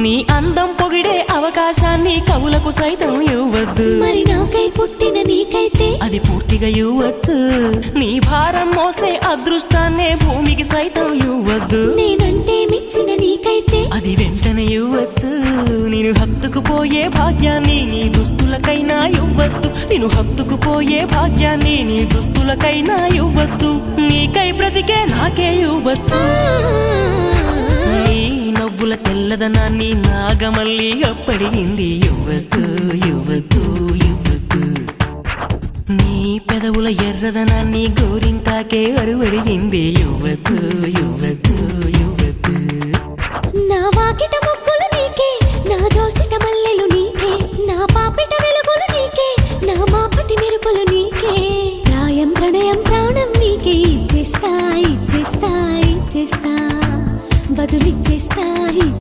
నీ అందం పొగిడే అవకాశాన్ని కవులకు సైతం ఇవ్వద్దు. మరి నాకై పుట్టిన నీకైతే అది పూర్తిగా ఇవ్వచ్చు. నీ భారం మోసే అదృష్టాన్నే భూమికి సైతం ఇవ్వద్దు. నేనంటే మెచ్చిన నీకైతే అది వెంటనే ఇవ్వచ్చు. నేను హత్తుకుపోయే భాగ్యాన్ని నీ దుస్తులకైనా ఇవ్వద్దు. నేను హత్తుకుపోయే భాగ్యాన్ని నీ దుస్తులకైనా ఇవ్వద్దు. నీకై బ్రతికే నాకే ఇవ్వచ్చు. నీ నవ్వుల తెల్లదనాన్ని నాగమల్లి అప్పడిగింది. ఇవ్వద్దు ఇవ్వద్దు ఇవ్వద్దు. నీ పెదవుల ఎర్రదనాన్ని గోరింటాకే అరువడిగింది. ఇవ్వద్దు ఇవ్వద్దు ఇవ్వద్దు. నా వాకిట ముక్కులు నీకే, నా దోస